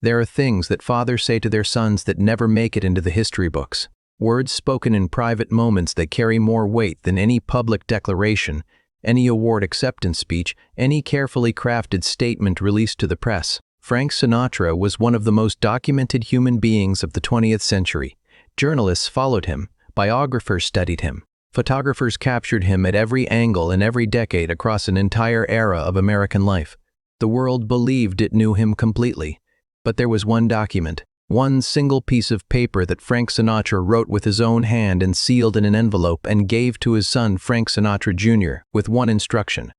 There are things that fathers say to their sons that never make it into the history books. Words spoken in private moments that carry more weight than any public declaration, any award acceptance speech, any carefully crafted statement released to the press. Frank Sinatra was one of the most documented human beings of the 20th century. Journalists followed him, biographers studied him, photographers captured him at every angle in every decade across an entire era of American life. The world believed it knew him completely. But there was one document, one single piece of paper that Frank Sinatra wrote with his own hand and sealed in an envelope and gave to his son Frank Sinatra Jr. with one instruction.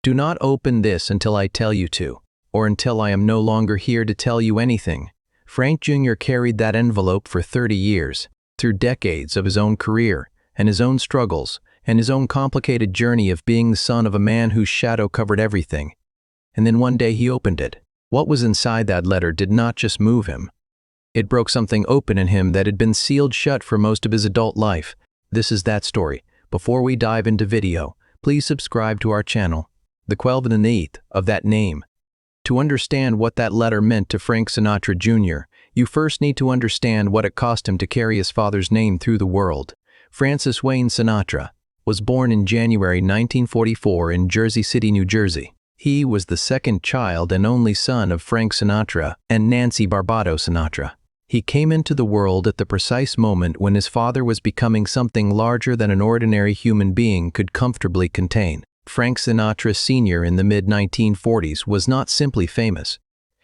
Do not open this until I tell you to, or until I am no longer here to tell you anything. Frank Jr. carried that envelope for 30 years, through decades of his own career, and his own struggles, and his own complicated journey of being the son of a man whose shadow covered everything. And then one day he opened it. What was inside that letter did not just move him. It broke something open in him that had been sealed shut for most of his adult life. This is that story. Before we dive into video, please subscribe to our channel, the 12th of that name. To understand what that letter meant to Frank Sinatra Jr., you first need to understand what it cost him to carry his father's name through the world. Francis Wayne Sinatra was born in January 1944 in Jersey City, New Jersey. He was the second child and only son of Frank Sinatra and Nancy Barbado Sinatra. He came into the world at the precise moment when his father was becoming something larger than an ordinary human being could comfortably contain. Frank Sinatra Sr. in the mid-1940s was not simply famous.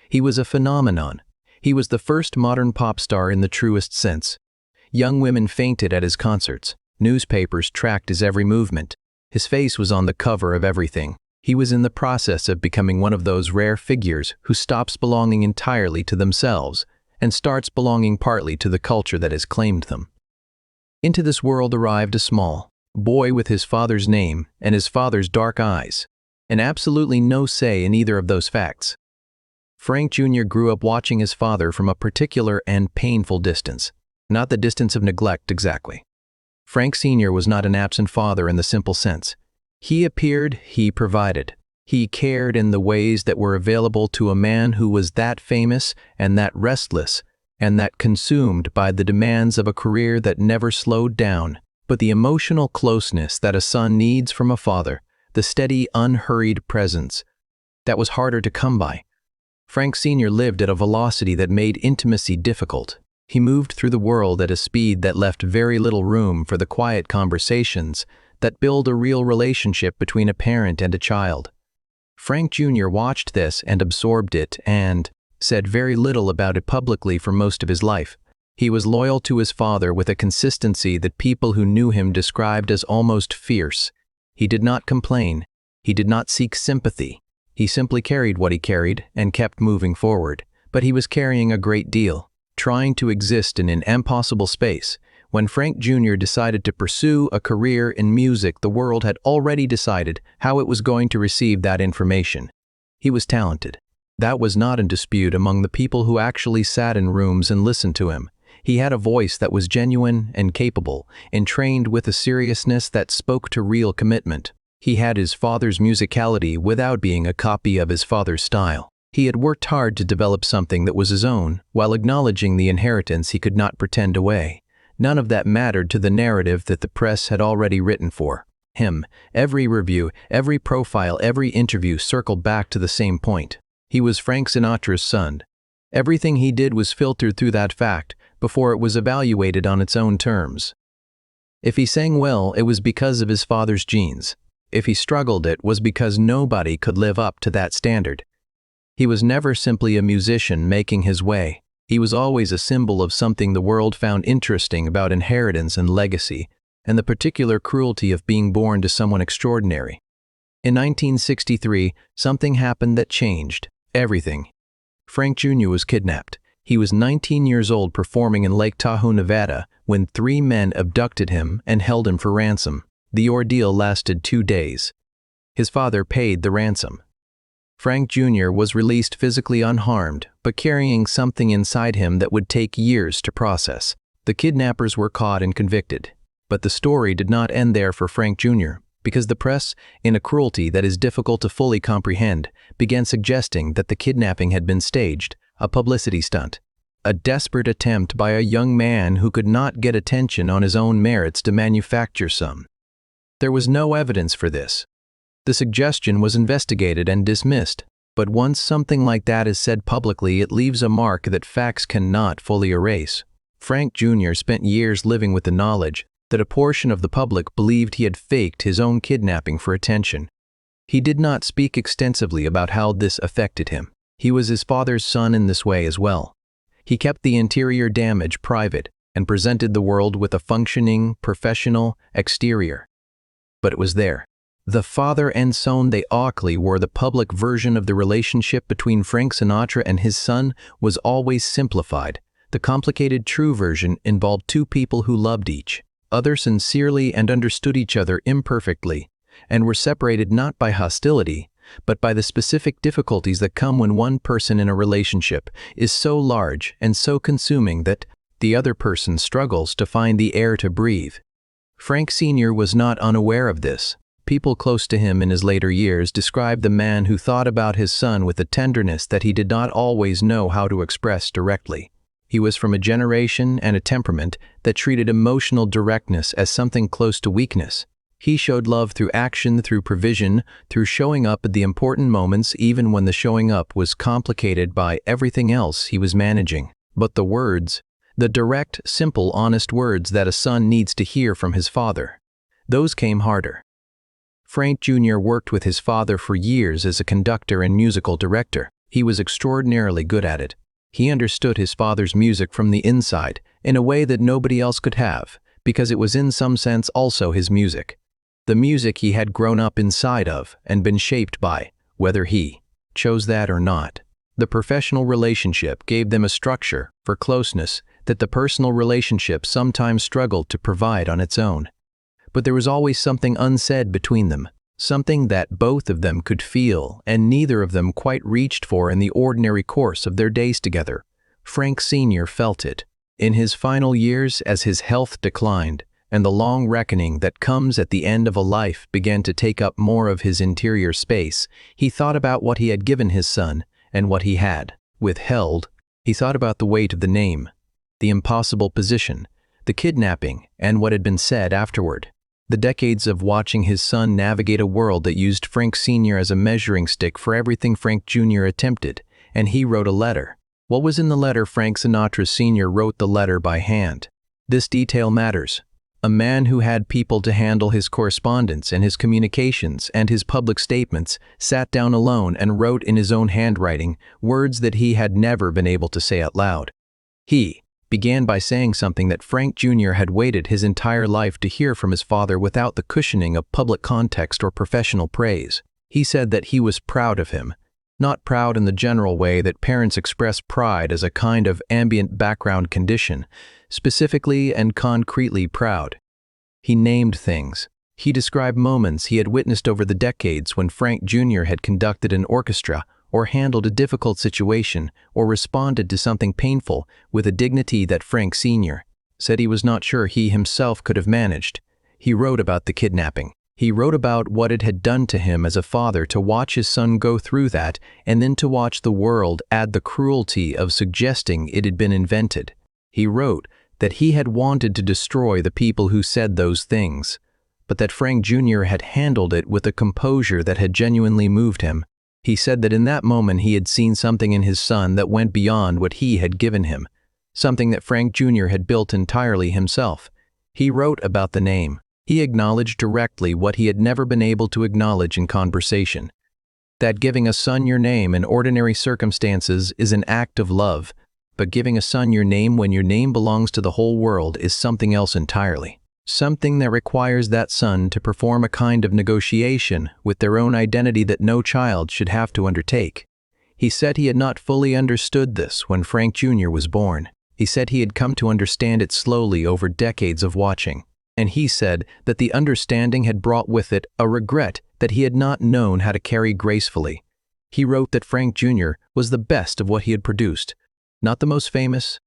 He was a phenomenon. He was the first modern pop star in the truest sense. Young women fainted at his concerts. Newspapers tracked his every movement. His face was on the cover of everything. He was in the process of becoming one of those rare figures who stops belonging entirely to themselves and starts belonging partly to the culture that has claimed them. Into this world arrived a small boy with his father's name and his father's dark eyes, and absolutely no say in either of those facts. Frank Jr. grew up watching his father from a particular and painful distance, not the distance of neglect exactly. Frank Sr. was not an absent father in the simple sense. He appeared, he provided. He cared in the ways that were available to a man who was that famous and that restless and that consumed by the demands of a career that never slowed down. But the emotional closeness that a son needs from a father, the steady, unhurried presence, that was harder to come by. Frank Sr. lived at a velocity that made intimacy difficult. He moved through the world at a speed that left very little room for the quiet conversations that build a real relationship between a parent and a child. Frank Jr. watched this and absorbed it and said very little about it publicly for most of his life. He was loyal to his father with a consistency that people who knew him described as almost fierce. He did not complain. He did not seek sympathy. He simply carried what he carried and kept moving forward. But he was carrying a great deal, trying to exist in an impossible space. When Frank Jr. decided to pursue a career in music, the world had already decided how it was going to receive that information. He was talented. That was not in dispute among the people who actually sat in rooms and listened to him. He had a voice that was genuine and capable, and trained with a seriousness that spoke to real commitment. He had his father's musicality without being a copy of his father's style. He had worked hard to develop something that was his own, while acknowledging the inheritance he could not pretend away. None of that mattered to the narrative that the press had already written for him. Every review, every profile, every interview circled back to the same point. He was Frank Sinatra's son. Everything he did was filtered through that fact before it was evaluated on its own terms. If he sang well, it was because of his father's genes. If he struggled, it was because nobody could live up to that standard. He was never simply a musician making his way. He was always a symbol of something the world found interesting about inheritance and legacy, and the particular cruelty of being born to someone extraordinary. In 1963, something happened that changed everything. Frank Jr. was kidnapped. He was 19 years old performing in Lake Tahoe, Nevada, when 3 men abducted him and held him for ransom. The ordeal lasted 2 days. His father paid the ransom. Frank Jr. was released physically unharmed, but carrying something inside him that would take years to process. The kidnappers were caught and convicted. But the story did not end there for Frank Jr., because the press, in a cruelty that is difficult to fully comprehend, began suggesting that the kidnapping had been staged, a publicity stunt, a desperate attempt by a young man who could not get attention on his own merits to manufacture some. There was no evidence for this. The suggestion was investigated and dismissed, but once something like that is said publicly, it leaves a mark that facts cannot fully erase. Frank Jr. spent years living with the knowledge that a portion of the public believed he had faked his own kidnapping for attention. He did not speak extensively about how this affected him. He was his father's son in this way as well. He kept the interior damage private and presented the world with a functioning, professional exterior. But it was there. The father and son they Oakley were the public version of the relationship between Frank Sinatra and his son was always simplified. The complicated true version involved two people who loved each other sincerely and understood each other imperfectly, and were separated not by hostility, but by the specific difficulties that come when one person in a relationship is so large and so consuming that the other person struggles to find the air to breathe. Frank Sr. was not unaware of this. People close to him in his later years described the man who thought about his son with a tenderness that he did not always know how to express directly. He was from a generation and a temperament that treated emotional directness as something close to weakness. He showed love through action, through provision, through showing up at the important moments even when the showing up was complicated by everything else he was managing. But the words, the direct, simple, honest words that a son needs to hear from his father, those came harder. Frank Jr. worked with his father for years as a conductor and musical director. He was extraordinarily good at it. He understood his father's music from the inside in a way that nobody else could have, because it was in some sense also his music. The music he had grown up inside of and been shaped by, whether he chose that or not. The professional relationship gave them a structure for closeness that the personal relationship sometimes struggled to provide on its own. But there was always something unsaid between them, something that both of them could feel and neither of them quite reached for in the ordinary course of their days together. Frank Sr. felt it. In his final years, as his health declined, and the long reckoning that comes at the end of a life began to take up more of his interior space, he thought about what he had given his son and what he had withheld. He thought about the weight of the name, the impossible position, the kidnapping, and what had been said afterward. The decades of watching his son navigate a world that used Frank Sr. as a measuring stick for everything Frank Jr. attempted, and he wrote a letter. What was in the letter? Frank Sinatra Sr. wrote the letter by hand. This detail matters. A man who had people to handle his correspondence and his communications and his public statements sat down alone and wrote in his own handwriting words that he had never been able to say out loud. He began by saying something that Frank Jr. had waited his entire life to hear from his father without the cushioning of public context or professional praise. He said that he was proud of him, not proud in the general way that parents express pride as a kind of ambient background condition, specifically and concretely proud. He named things. He described moments he had witnessed over the decades when Frank Jr. had conducted an orchestra or handled a difficult situation, or responded to something painful with a dignity that Frank Sr. said he was not sure he himself could have managed. He wrote about the kidnapping. He wrote about what it had done to him as a father to watch his son go through that, and then to watch the world add the cruelty of suggesting it had been invented. He wrote that he had wanted to destroy the people who said those things, but that Frank Jr. had handled it with a composure that had genuinely moved him. He said that in that moment he had seen something in his son that went beyond what he had given him, something that Frank Jr. had built entirely himself. He wrote about the name. He acknowledged directly what he had never been able to acknowledge in conversation, that giving a son your name in ordinary circumstances is an act of love, but giving a son your name when your name belongs to the whole world is something else entirely. Something that requires that son to perform a kind of negotiation with their own identity that no child should have to undertake. He said he had not fully understood this when Frank Jr. was born. He said he had come to understand it slowly over decades of watching. And he said that the understanding had brought with it a regret that he had not known how to carry gracefully. He wrote that Frank Jr. was the best of what he had produced. Not the most famous,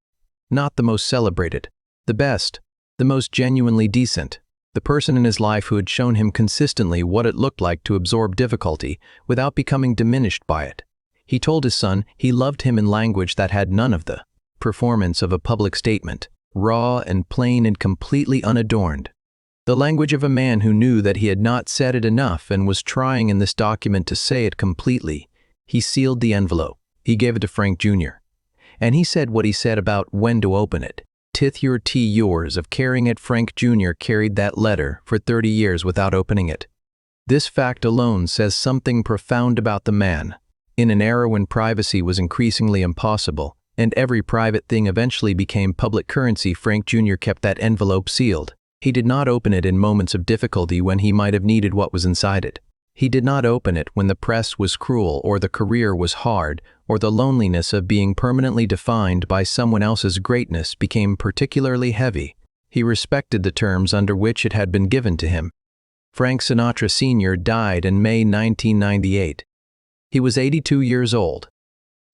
not the most celebrated, the best, the most genuinely decent, the person in his life who had shown him consistently what it looked like to absorb difficulty without becoming diminished by it. He told his son he loved him in language that had none of the performance of a public statement, raw and plain and completely unadorned. The language of a man who knew that he had not said it enough and was trying in this document to say it completely. He sealed the envelope. He gave it to Frank Jr. And he said what he said about when to open it. "'Tith your tea yours of carrying it." Frank Jr. carried that letter for 30 years without opening it. This fact alone says something profound about the man. In an era when privacy was increasingly impossible, and every private thing eventually became public currency, Frank Jr. kept that envelope sealed. He did not open it in moments of difficulty when he might have needed what was inside it. He did not open it when the press was cruel or the career was hard or the loneliness of being permanently defined by someone else's greatness became particularly heavy. He respected the terms under which it had been given to him. Frank Sinatra Sr. died in May 1998. He was 82 years old.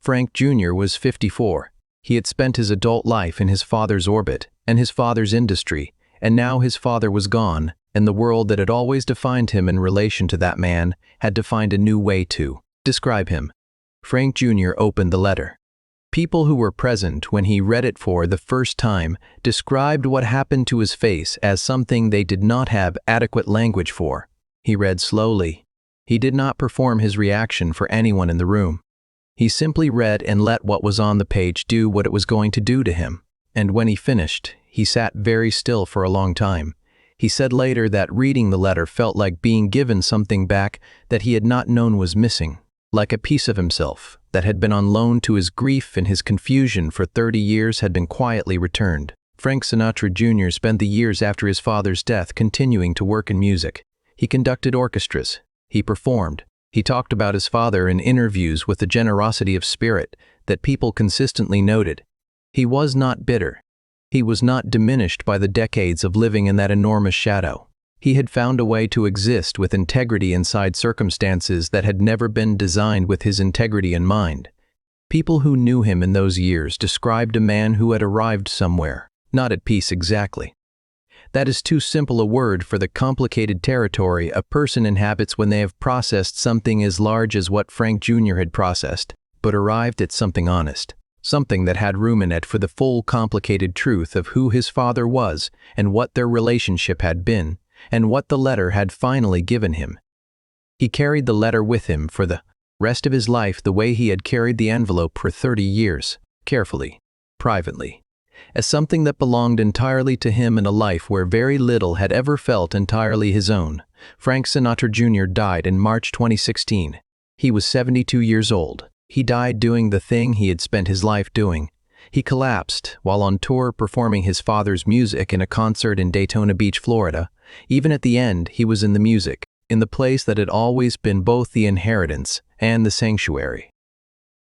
Frank Jr. was 54. He had spent his adult life in his father's orbit and his father's industry, and now his father was gone, and the world that had always defined him in relation to that man had to find a new way to describe him. Frank Jr. opened the letter. People who were present when he read it for the first time described what happened to his face as something they did not have adequate language for. He read slowly. He did not perform his reaction for anyone in the room. He simply read and let what was on the page do what it was going to do to him. And when he finished, he sat very still for a long time. He said later that reading the letter felt like being given something back that he had not known was missing, like a piece of himself that had been on loan to his grief and his confusion for 30 years had been quietly returned. Frank Sinatra Jr. spent the years after his father's death continuing to work in music. He conducted orchestras. He performed. He talked about his father in interviews with a generosity of spirit that people consistently noted. He was not bitter. He was not diminished by the decades of living in that enormous shadow. He had found a way to exist with integrity inside circumstances that had never been designed with his integrity in mind. People who knew him in those years described a man who had arrived somewhere, not at peace exactly. That is too simple a word for the complicated territory a person inhabits when they have processed something as large as what Frank Jr. had processed, but arrived at something honest. Something that had room in it for the full complicated truth of who his father was and what their relationship had been, and what the letter had finally given him. He carried the letter with him for the rest of his life the way he had carried the envelope for 30 years, carefully, privately, as something that belonged entirely to him in a life where very little had ever felt entirely his own. Frank Sinatra Jr. died in March 2016. He was 72 years old. He died doing the thing he had spent his life doing. He collapsed while on tour performing his father's music in a concert in Daytona Beach, Florida. Even at the end, he was in the music, in the place that had always been both the inheritance and the sanctuary.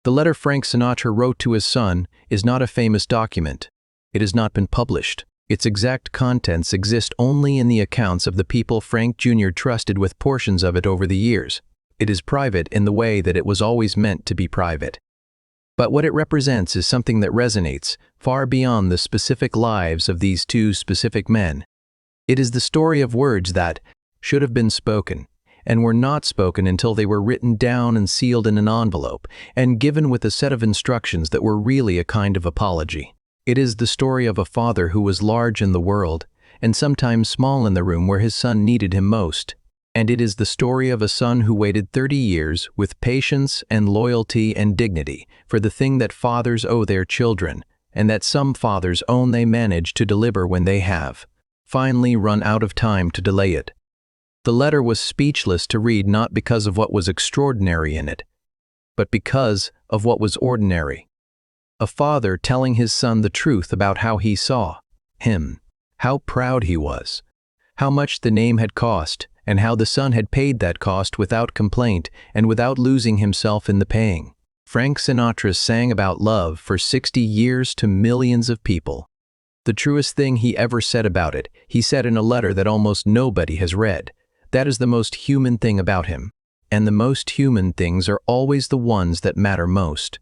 The letter Frank Sinatra wrote to his son is not a famous document. It has not been published. Its exact contents exist only in the accounts of the people Frank Jr. trusted with portions of it over the years. It is private in the way that it was always meant to be private. But what it represents is something that resonates far beyond the specific lives of these two specific men. It is the story of words that should have been spoken and were not spoken until they were written down and sealed in an envelope and given with a set of instructions that were really a kind of apology. It is the story of a father who was large in the world and sometimes small in the room where his son needed him most. And it is the story of a son who waited 30 years with patience and loyalty and dignity for the thing that fathers owe their children, and that some fathers own they manage to deliver when they have finally run out of time to delay it. The letter was speechless to read, not because of what was extraordinary in it, but because of what was ordinary. A father telling his son the truth about how he saw him, how proud he was, how much the name had cost, and how the son had paid that cost without complaint and without losing himself in the paying. Frank Sinatra sang about love for 60 years to millions of people. The truest thing he ever said about it, he said in a letter that almost nobody has read. That is the most human thing about him. And the most human things are always the ones that matter most.